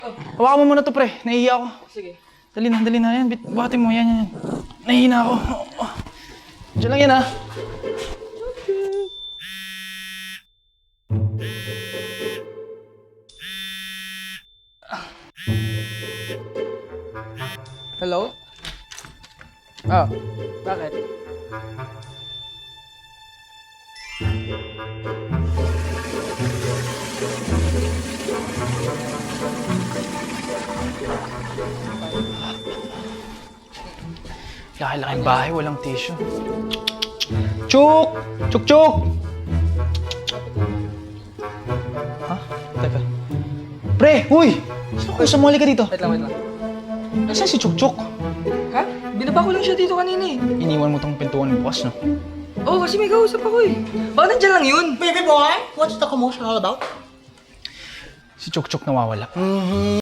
Hawakan mo muna to, pre. Nahihiya ako. Sige. Dali na. Yan, buhatin mo. Yan. Nahihina ako. Diyan lang yan, ha. Hello? Bakit? Laki-laking bahay, walang tissue. Chuk! Chuk! Ha? Teka. Pre! Uy! Sumali ka dito. Wait lang. Nasaan si Chuk? Ha? Binaba ko lang siya dito kanina eh. Iniwan mo tong pintuan bukas, no? Oo, kasi may kausap ako eh. Baka nandyan lang yun. Baby boy, what's the commotion all about? Si Chuk nawawala.